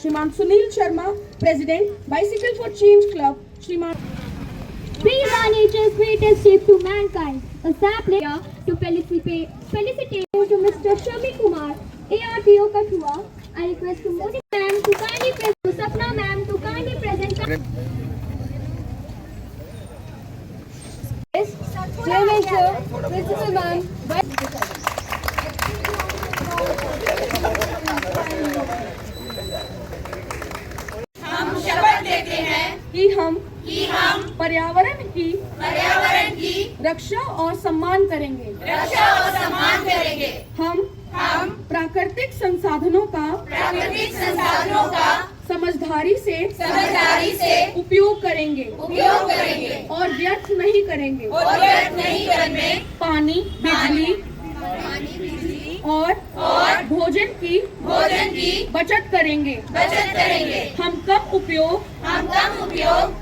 श्रीमान Sunil Sharma, president bicycle for change club, श्रीमान Trees are nature's greatest gift to mankind. A sapling to felicitate to Mr. Shami Kumar, ARTO Kathua. I request to Modi ma'am to kindly present, to Sapna ma'am to kindly present. Jai Mr. Principal Ma'am. हम शपथ लेते हैं कि हम पर्यावरण की रक्षा और सम्मान करेंगे। हम प्राकृतिक संसाधनों का समझदारी से उपयोग करेंगे और व्यर्थ नहीं करेंगे। पानी, बिजली और भोजन की बचत करेंगे। हम कम उपयोग,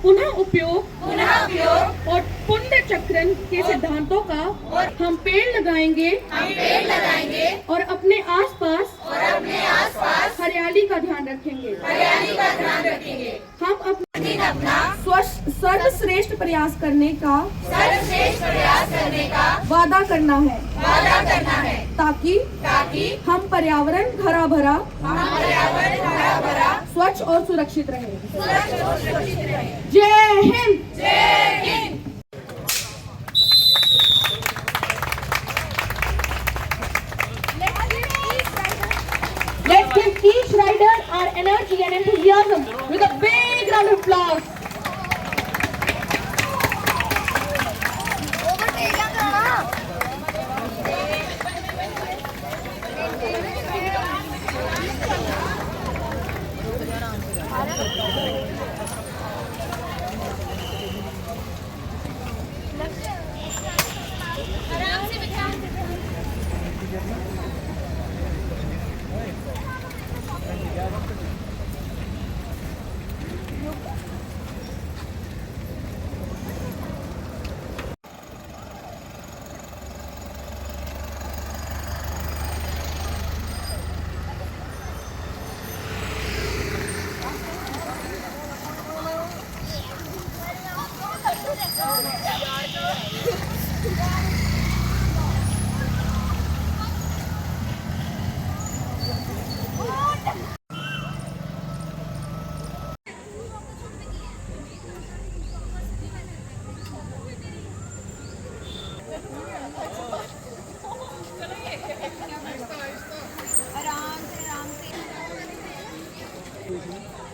पुनः उपयोग और पुण्य चक्रण के सिद्धांतों का हम पेड़ लगाएंगे और अपने आसपास हरियाली का ध्यान रखेंगे। हम अपना सर्वश्रेष्ठ प्रयास करने का वादा करना है ताकि हम पर्यावरण हरा भरा, स्वच्छ और सुरक्षित रहे। जय Hind. Let's give each rider our energy and enthusiasm with a big round of applause.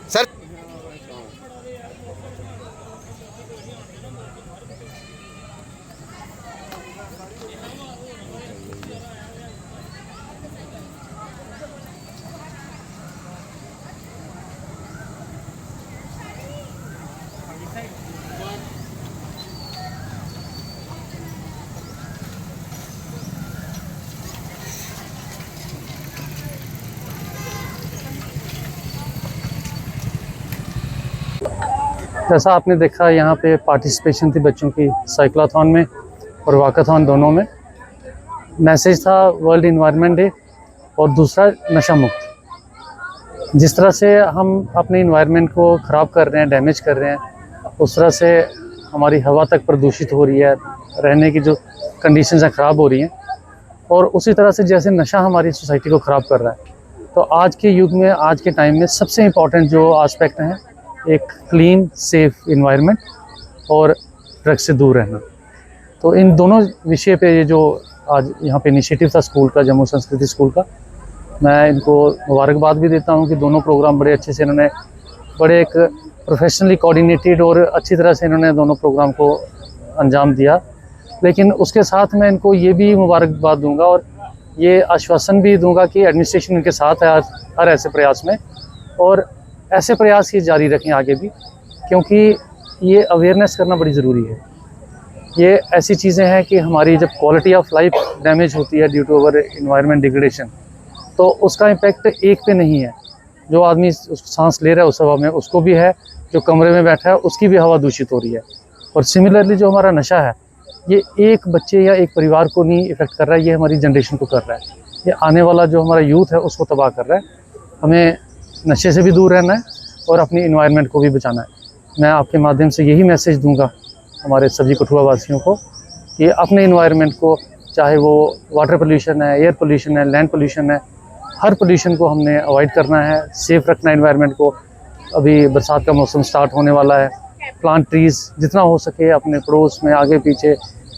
Sir जैसा आपने देखा यहाँ पे पार्टिसिपेशन थी बच्चों की साइक्लाथॉन में और वाकाथॉन दोनों में। मैसेज था वर्ल्ड इन्वायरमेंट डे और दूसरा नशा मुक्त। जिस तरह से हम अपने इन्वायरमेंट को ख़राब कर रहे हैं, डैमेज कर रहे हैं, उस तरह से हमारी हवा तक प्रदूषित हो रही है, रहने की जो कंडीशंस हैं ख़राब हो रही हैं, और उसी तरह से जैसे नशा हमारी सोसाइटी को ख़राब कर रहा है। तो आज के युग में, आज के टाइम में सबसे इम्पॉर्टेंट जो आस्पेक्ट हैं, एक क्लीन सेफ इन्वायरमेंट और ड्रग्स से दूर रहना। तो इन दोनों विषय पे ये जो आज यहाँ पे इनिशिएटिव था स्कूल का, जम्मू संस्कृति स्कूल का, मैं इनको मुबारकबाद भी देता हूँ कि दोनों प्रोग्राम बड़े अच्छे से इन्होंने, बड़े एक प्रोफेशनली कोऑर्डिनेटेड और अच्छी तरह से इन्होंने दोनों प्रोग्राम को अंजाम दिया। लेकिन उसके साथ मैं इनको ये भी मुबारकबाद दूंगा और ये आश्वासन भी दूंगा कि एडमिनिस्ट्रेशन इनके साथ है हर ऐसे प्रयास में, और ऐसे प्रयास ये जारी रखें आगे भी, क्योंकि ये अवेयरनेस करना बड़ी ज़रूरी है। ये ऐसी चीज़ें हैं कि हमारी जब क्वालिटी ऑफ लाइफ डैमेज होती है due to our environment degradation, तो उसका इम्पेक्ट एक पे नहीं है। जो आदमी सांस ले रहा है उस हवा में, उसको भी है, जो कमरे में बैठा है उसकी भी हवा दूषित हो रही है। और सिमिलरली जो हमारा नशा है, ये एक बच्चे या एक परिवार को नहीं इफ़ेक्ट कर रहा है, ये हमारी जनरेशन को कर रहा है। ये आने वाला जो हमारा यूथ है उसको तबाह कर रहा है। हमें नशे से भी दूर रहना है और अपनी इन्वायरमेंट को भी बचाना है। मैं आपके माध्यम से यही मैसेज दूंगा हमारे सभी कठुआ वासियों को कि अपने इन्वायरमेंट को, चाहे वो वाटर पोल्यूशन है, एयर पोल्यूशन है, लैंड पोल्यूशन है, हर पोल्यूशन को हमने अवॉइड करना है, सेफ़ रखना है इन्वायरमेंट को। अभी बरसात का मौसम स्टार्ट होने वाला है, प्लांट ट्रीज़ जितना हो सके अपने पड़ोस में आगे पीछे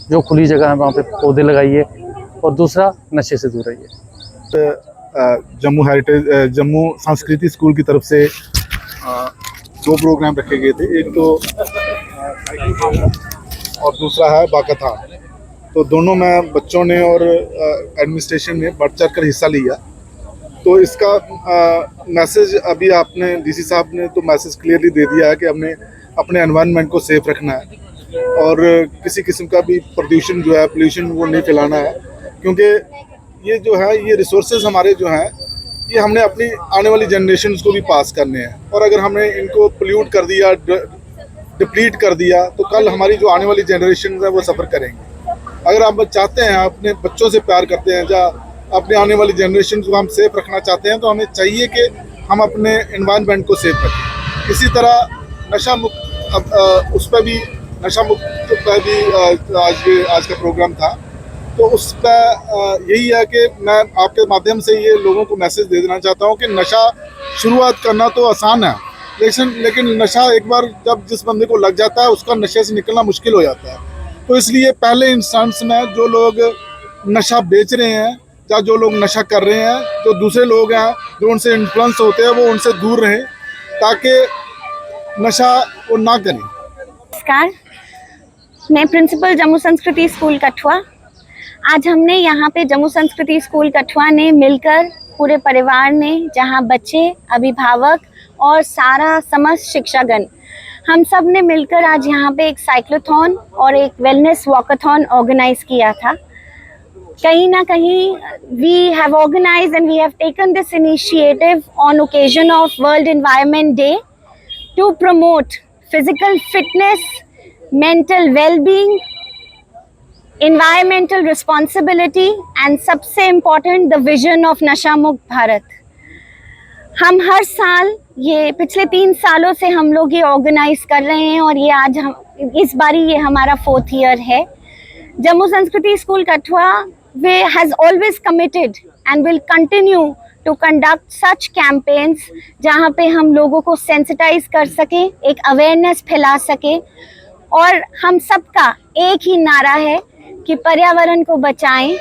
जो खुली जगह है वहाँ पे पौधे लगाइए, और दूसरा नशे से दूर रहिए। जम्मू संस्कृति स्कूल की तरफ से दो प्रोग्राम रखे गए थे, एक तो और दूसरा है वाकाथॉन। तो दोनों में बच्चों ने और एडमिनिस्ट्रेशन ने बढ़ चढ़ कर हिस्सा लिया। तो इसका मैसेज अभी आपने डीसी साहब ने तो मैसेज क्लियरली दे दिया है कि हमने अपने एनवायरनमेंट को सेफ रखना है और किसी किस्म का भी प्रदूषण जो है, पोल्यूशन वो नहीं फैलाना है, क्योंकि ये जो है ये रिसोर्सेज हमारे जो हैं ये हमने अपनी आने वाली जनरेशन्स को भी पास करने हैं। और अगर हमने इनको पोल्यूट कर दिया, डिप्लीट कर दिया, तो कल हमारी जो आने वाली जनरेशन है वो सफ़र करेंगे। अगर आप चाहते हैं, अपने बच्चों से प्यार करते हैं या अपने आने वाली जनरेशन को हम सेफ रखना चाहते हैं, तो हमें चाहिए कि हम अपने एनवायरनमेंट को सेफ रखें। इसी तरह नशा मुक्त, उस पर भी नशा मुक्त पर भी आज का प्रोग्राम था। तो उस पर यही है कि मैं आपके माध्यम से ये लोगों को मैसेज दे देना चाहता हूँ कि नशा शुरुआत करना तो आसान है, लेकिन नशा एक बार जब जिस बंदे को लग जाता है उसका नशे से निकलना मुश्किल हो जाता है। तो इसलिए पहले इंस्टेंस में जो लोग नशा बेच रहे हैं या जो लोग नशा कर रहे हैं, जो दूसरे लोग हैं जो उनसे इन्फ्लुएंस होते हैं, वो उनसे दूर रहें ताकि नशा वो ना करें। नमस्कार, मैं प्रिंसिपल जम्मू संस्कृति स्कूल कठुआ। आज हमने यहाँ पे जम्मू संस्कृति स्कूल कठुआ ने मिलकर पूरे परिवार ने, जहाँ बच्चे, अभिभावक और सारा समस्त शिक्षागण, हम सब ने मिलकर आज यहाँ पे एक साइक्लोथॉन और एक वेलनेस वॉकाथॉन ऑर्गेनाइज किया था। कहीं ना कहीं we have organized and we have taken this initiative on occasion of world environment day to promote physical fitness, mental wellbeing, environmental responsibility and सबसे important the vision of Nasha Mukt Bharat. हम हर साल, ये पिछले 3 सालों से हम लोग ये ऑर्गेनाइज कर रहे हैं और ये आज हम इस बारी ये हमारा 4th ईयर है। Jammu Sanskriti school Kathua we has always committed and will continue to conduct such campaigns जहाँ पे हम लोगों को सेंसिटाइज कर सकें, एक अवेयरनेस फैला सकें। और हम सबका एक ही नारा है कि पर्यावरण को बचाएं,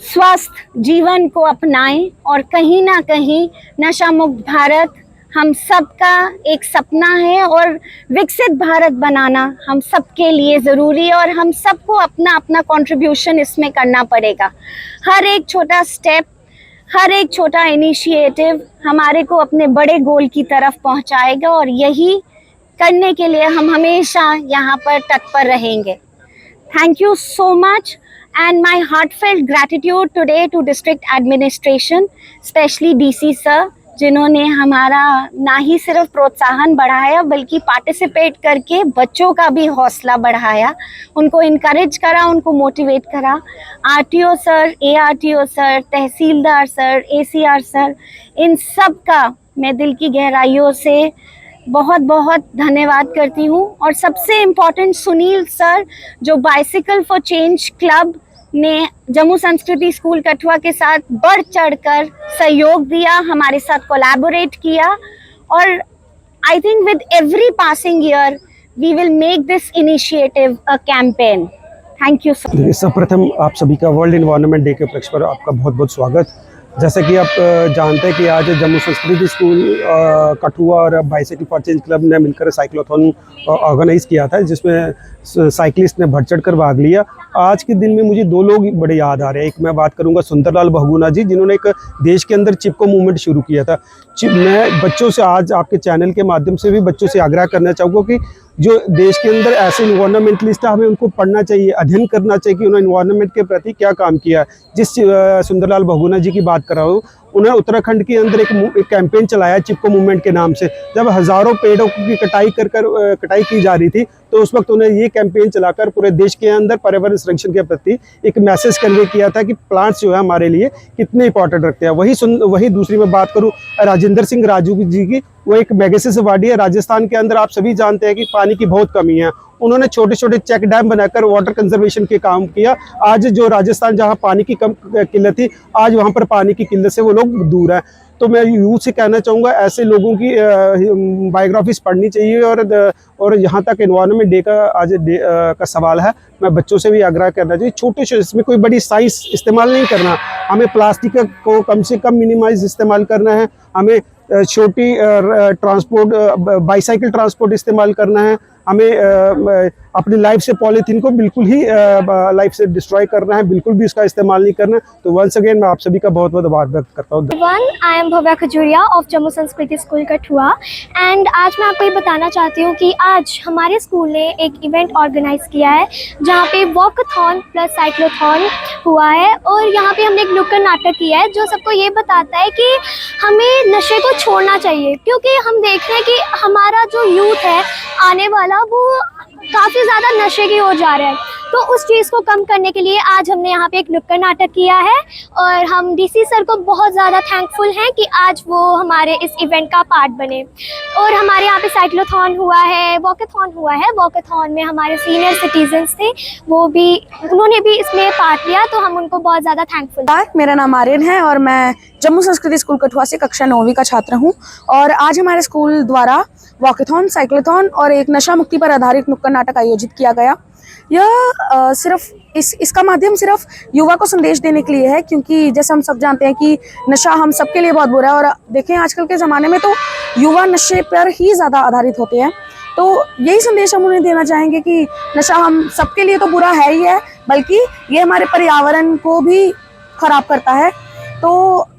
स्वस्थ जीवन को अपनाएं और कहीं ना कहीं नशा मुक्त भारत हम सबका एक सपना है और विकसित भारत बनाना हम सबके लिए ज़रूरी है और हम सबको अपना अपना कंट्रीब्यूशन इसमें करना पड़ेगा। हर एक छोटा स्टेप, हर एक छोटा इनिशिएटिव हमारे को अपने बड़े गोल की तरफ पहुंचाएगा और यही करने के लिए हम हमेशा यहाँ पर तत्पर रहेंगे। Thank you so much and my heartfelt gratitude today to district administration, especially DC sir, जिन्होंने हमारा ना ही सिर्फ प्रोत्साहन बढ़ाया बल्कि पार्टिसिपेट करके बच्चों का भी हौसला बढ़ाया, उनको इनकरेज करा, उनको मोटिवेट करा। RTO सर, ARTO सर, तहसीलदार सर, ACR सर, इन सब का मैं दिल की गहराइयों से बहुत बहुत धन्यवाद करती हूँ। और सबसे इम्पोर्टेंट सुनील सर, जो बाइसिकल फॉर चेंज क्लब ने जम्मू संस्कृति स्कूल कठुआ के साथ बढ़ चढ़कर सहयोग दिया, हमारे साथ कोलैबोरेट किया। और I think with every passing year we will make this initiative a campaign. Thank you sir. सर्वप्रथम आप सभी का वर्ल्ड एनवायरनमेंट डे के उपलक्ष्य पर आपका बहुत बहुत स्वागत। जैसा कि आप जानते हैं कि आज जम्मू संस्कृति स्कूल कठुआ और बाइसाइकिल फॉर चेंज क्लब ने मिलकर साइक्लोथॉन ऑर्गेनाइज किया था, जिसमें साइकिलिस्ट ने बढ़ चढ़ कर भाग लिया। आज के दिन में मुझे 2 लोग बड़े याद आ रहे हैं। एक मैं बात करूंगा सुंदरलाल बहुगुणा जी, जिन्होंने एक देश के अंदर चिपको मूवमेंट शुरू किया था। मैं बच्चों से आज आपके चैनल के माध्यम से भी बच्चों से आग्रह करना चाहूँगा कि जो देश के अंदर ऐसे इन्वायरमेंटलिस्ट है, हमें उनको पढ़ना चाहिए, अध्ययन करना चाहिए कि उन्होंने इन्वायरमेंट के प्रति क्या काम किया। जिस सुंदरलाल बहुगुणा जी की बात कर रहा हूँ, उन्होंने उत्तराखंड के अंदर एक कैंपेन चलाया चिपको मूवमेंट के नाम से। जब हज़ारों पेड़ों की कटाई की जा रही थी, तो उस वक्त उन्हें ये कैंपेन चलाकर पूरे देश के अंदर पर्यावरण संरक्षण के प्रति एक मैसेज कन्वे किया था कि प्लांट्स जो है हमारे लिए कितने इंपॉर्टेंट रखते हैं। वही दूसरी मैं बात करूँ राजेंद्र सिंह राजू जी की, वो एक मैगेसिस वाडी है राजस्थान के अंदर। आप सभी जानते हैं कि पानी की बहुत कमी है। उन्होंने छोटे छोटे चेक डैम बनाकर वाटर कंजर्वेशन के काम किया। आज जो राजस्थान जहां पानी की कम किल्लत थी, आज वहां पर पानी की किल्लत से वो लोग दूर हैं। तो मैं यूथ से कहना चाहूँगा ऐसे लोगों की बायोग्राफीज पढ़नी चाहिए। और यहाँ तक एनवायरनमेंट डे का आज का सवाल है, मैं बच्चों से भी आग्रह करना चाहिए, छोटे छोटे, इसमें कोई बड़ी साइंस इस्तेमाल नहीं करना। हमें प्लास्टिक को कम से कम मिनिमाइज इस्तेमाल करना है। हमें छोटी ट्रांसपोर्ट बाईसाइकिल ट्रांसपोर्ट इस्तेमाल करना है। हमें अपनी लाइफ से पॉलीथीन को बिल्कुल ही लाइफ से डिस्ट्रॉय करना है, बिल्कुल भी इसका इस्तेमाल नहीं करना। तो वंस अगेन मैं आप सभी का बहुत बहुत आभार व्यक्त करता हूँ। I am Bhavya Khajuria of Jammu Sanskriti school Kathua and आज मैं आपको ये बताना चाहती हूँ कि आज हमारे स्कूल ने एक इवेंट ऑर्गेनाइज किया है जहाँ पे वॉकथॉन प्लस साइक्लोथॉन हुआ है। और यहाँ पे हमने एक नुक्कड़ नाटक किया है जो सबको ये बताता है कि हमें नशे को छोड़ना चाहिए, क्योंकि हम देख रहे हैं कि हमारा जो यूथ है आने वाला वो काफ़ी ज़्यादा नशे की ओर जा रहा है। तो उस चीज़ को कम करने के लिए आज हमने यहाँ पे एक नुक्कड़ नाटक किया है और हम डीसी सर को बहुत ज़्यादा थैंकफुल हैं कि आज वो हमारे इस इवेंट का पार्ट बने। और हमारे यहाँ पे साइक्लोथॉन हुआ है, वॉकथॉन हुआ है। वॉकथॉन में हमारे सीनियर सिटीजन्स थे, उन्होंने भी इसमें पार्ट लिया, तो हम उनको बहुत ज़्यादा थैंकफुल। मेरा नाम आर्यन है और मैं जम्मू संस्कृति स्कूल कठुआ से कक्षा 9वीं का छात्र हूँ। और आज हमारे स्कूल द्वारा वॉकथॉन, साइक्लोथॉन और एक नशा मुक्ति पर आधारित नुक्कड़ नाटक आयोजित किया गया। यह सिर्फ इसका माध्यम सिर्फ युवा को संदेश देने के लिए है, क्योंकि जैसे हम सब जानते हैं कि नशा हम सबके लिए बहुत बुरा है। और देखें आजकल के ज़माने में तो युवा नशे पर ही ज़्यादा आधारित होते हैं। तो यही संदेश हम उन्हें देना चाहेंगे कि नशा हम सबके लिए तो बुरा है ही है, बल्कि ये हमारे पर्यावरण को भी खराब करता है। तो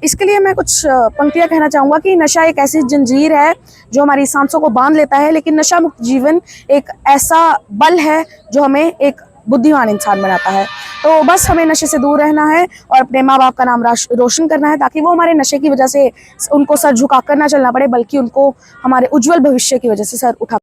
इसके लिए मैं कुछ पंक्तियाँ कहना चाहूँगा कि नशा एक ऐसी जंजीर है जो हमारी सांसों को बांध लेता है, लेकिन नशा मुक्त जीवन एक ऐसा बल है जो हमें एक बुद्धिमान इंसान बनाता है। तो बस हमें नशे से दूर रहना है और अपने माँ बाप का नाम रोशन करना है, ताकि वो हमारे नशे की वजह से उनको सर झुका कर ना चलना पड़े, बल्कि उनको हमारे उज्जवल भविष्य की वजह से सर उठा